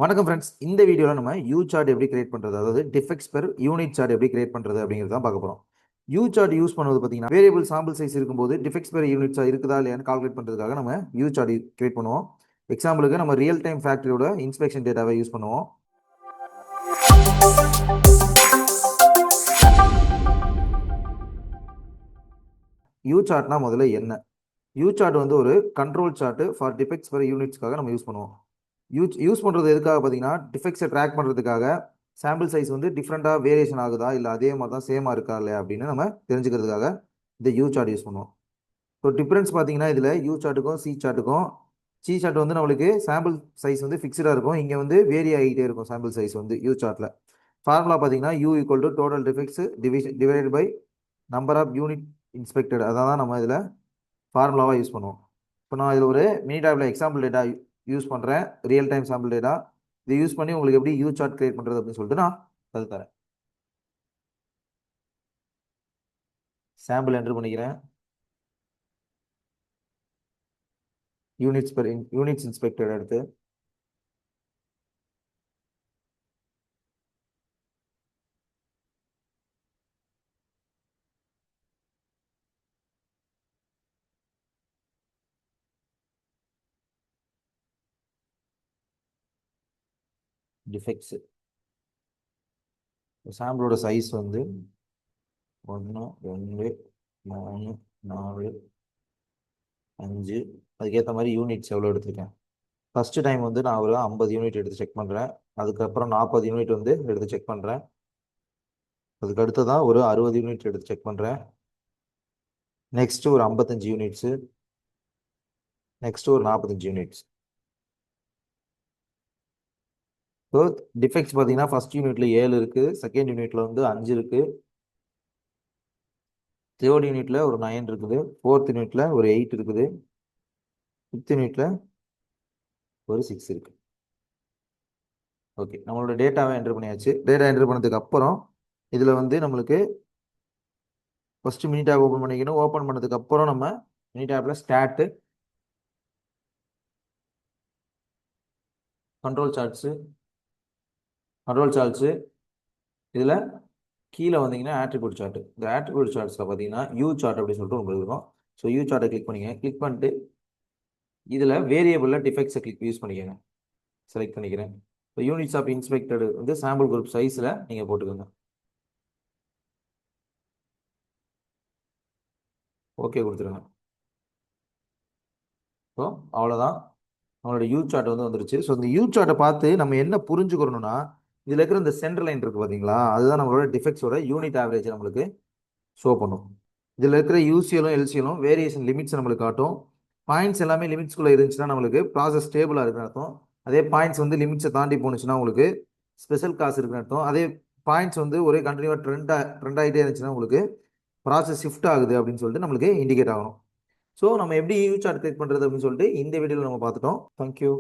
வணக்கம் ஃப்ரெண்ட்ஸ். இந்த வீடியோவில் நம்ம யூ சார்ட் எப்படி கிரியேட் பண்ணுறது, அதாவது டிஃபெக்ட்ஸ் பெர் யூனிட் சார்ட் எப்படி கிரியேட் பண்ணுறது அப்படிங்கிறது தான் பார்க்க போகிறோம். யூ சார்ட் யூஸ் பண்ணுவது பார்த்தீங்கன்னா வேரியபிள் சாம்பிள் சைஸ் இருக்கும்போது டிஃபெக்ட்ஸ் பெர் யூனிட்ஸா இருக்குதா இல்லையான்னு கால்குலேட் பண்ணுறதுக்காக நம்ம யூ சார்ட் கிரியேட் பண்ணுவோம். எக்ஸாம்பிளுக்கு நம்ம ரியல் டைம் ஃபேக்டரியோட இன்ஸ்பெக்ஷன் டேட்டாவை யூஸ் பண்ணுவோம். யூ சார்ட்னா முதல்ல என்ன? யூ சார்ட் வந்து ஒரு control chart for defects per யூனிட்ஸ்க்காக நம்ம யூஸ் பண்ணுவோம். யூஸ் பண்ணுறது எதுக்காக பார்த்தீங்கன்னா டிஃபெக்ட்ஸை ட்ராக் பண்ணுறதுக்காக சாம்பிள் சைஸ் வந்து டிஃப்ரெண்ட்டாக வேரியேஷன் ஆகுதா இல்லை அதே மாதிரி தான் சேமாக இருக்கா இல்லையா அப்படின்னு நம்ம தெரிஞ்சுக்கிறதுக்காக இந்த யூ சார்ட் யூஸ் பண்ணுவோம். ஸோ டிஃப்ரென்ஸ் பார்த்தீங்கன்னா இதில் யூ சார்ட்டுக்கும் சி சார்ட்டுக்கும், சி சார்ட் வந்து நம்மளுக்கு சாம்பிள் சைஸ் வந்து ஃபிக்ஸ்டாக இருக்கும், இங்கே வந்து வேரி ஆகிட்டே இருக்கும் சாம்பிள் சைஸ் வந்து யூ சார்ட்டில். ஃபார்முலா பார்த்தீங்கன்னா U equal to total defects divided by number of unit inspected. அதான் தான் நம்ம இதில் ஃபார்முலாவாக யூஸ் பண்ணுவோம். இப்போ நான் இதில் ஒரு மினி டேப்ல எக்ஸாம்பிள் டேட்டா யூஸ் பண்ணுறேன், ரியல் டைம் சாம்பிள் டேட்டா. இதை யூஸ் பண்ணி உங்களுக்கு எப்படி யூ சார்ட் கிரியேட் பண்ணுறது அப்படின்னு சொல்லிட்டு நான் கற்று தரேன். சாம்பிள் என்ட்ரு பண்ணிக்கிறேன். யூனிட்ஸ் இன்ஸ்பெக்டட் எடுத்து டிஃபெக்ட்ஸ். சாம்பிளோட சைஸ் வந்து 1 2 3 4 5. அதுக்கேற்ற மாதிரி யூனிட்ஸ் எவ்வளோ எடுத்திருக்கேன். ஃபஸ்ட்டு டைம் வந்து நான் ஒரு 50 யூனிட் எடுத்து செக் பண்ணுறேன். அதுக்கப்புறம் 40 யூனிட் வந்து எடுத்து செக் பண்ணுறேன். அதுக்கு அடுத்ததான் ஒரு 60 யூனிட் எடுத்து செக் பண்ணுறேன். நெக்ஸ்ட்டு ஒரு 55 யூனிட்ஸு. நெக்ஸ்ட்டு ஒரு 45 யூனிட்ஸ். ஸோ டிஃபெக்ட்ஸ் பார்த்தீங்கன்னா ஃபஸ்ட் யூனிட்ல 7 இருக்குது, செகண்ட் யூனிட்ல வந்து 5 இருக்குது, தேர்ட் யூனிட்ல ஒரு 9 இருக்குது, ஃபோர்த் யூனிட்ல ஒரு 8 இருக்குது, ஃபிஃப்த் யூனிட்ல ஒரு 6 இருக்கு. ஓகே, நம்மளோட டேட்டாவை என்ட்ரு பண்ணியாச்சு. டேட்டா என்ட்ரு பண்ணதுக்கு அப்புறம் இதில் வந்து நம்மளுக்கு ஃபஸ்ட்டு மினி டேப் ஓப்பன் பண்ணிக்கணும். ஓப்பன் பண்ணதுக்கு அப்புறம் நம்ம மினி டேப்பில் ஸ்டாட்டு, கண்ட்ரோல் சார்ட்ஸு, இதில் கீழே வந்தீங்கன்னா ஆட்ரிபியூட் சார்ட். இந்த ஆட்ரிபியூட் சார்ட்ஸில் பார்த்தீங்கன்னா யூ சார்ட் அப்படின்னு சொல்லிட்டு உங்களுக்கு இருக்கும். ஸோ யூ சார்ட்டை கிளிக் பண்ணிங்க. கிளிக் பண்ணிட்டு இதில் வேரியபிளில் டிஃபெக்ட்ஸை யூஸ் பண்ணிக்கோங்க. செலக்ட் பண்ணிக்கிறேன். இப்போ யூனிட்ஸ் ஆஃப் இன்ஸ்பெக்டட் வந்து சாம்பிள் குரூப் சைஸில் நீங்கள் போட்டுக்கோங்க. ஓகே கொடுத்துருங்க. ஸோ அவ்வளோதான், நம்மளோட யூ சார்ட் வந்து வந்துருச்சு. ஸோ இந்த யூ சார்ட்டை பார்த்து நம்ம என்ன புரிஞ்சுக்கிறோம்னா, இதில் இருக்கிற இந்த சென்டர் லைன் இருக்குது பார்த்தீங்களா, அதுதான் நம்மளோட டிஃபெக்ட்ஸோட யூனிட் ஆவரேஜ் நம்மளுக்கு ஷோ பண்ணும். இதில் இருக்கிற யூசிஎலும் எல்சிஎலும் வேரியேஷன் லிமிட்ஸ் நம்மளுக்கு காட்டும். பாயிண்ட்ஸ் எல்லாமே லிமிட்ஸ்குள்ளே இருந்துச்சுன்னா நம்மளுக்கு ப்ராசஸ் ஸ்டேபிளாக இருக்குன்னு அர்த்தம். அதே பாயிண்ட்ஸ் வந்து லிமிட்ஸை தாண்டி போணுச்சுன்னா உங்களுக்கு ஸ்பெஷல் காசு இருக்குன்னு அர்த்தம். அதே பாயிண்ட்ஸ் வந்து ஒரே கண்டினியூவாக ட்ரெண்ட் ஆகிட்டே இருந்துச்சுன்னா உங்களுக்கு ப்ராசஸ் ஷிஃப்ட் ஆகுது அப்படின்னு சொல்லிட்டு நம்மளுக்கு இண்டிகேட் ஆகணும். ஸோ நம்ம எப்படி யூ சார்ட் கிரியேட் பண்ணுறது அப்படின்னு சொல்லிட்டு இந்த வீடியோவில் நம்ம பார்த்துட்டோம். தேங்க்யூ.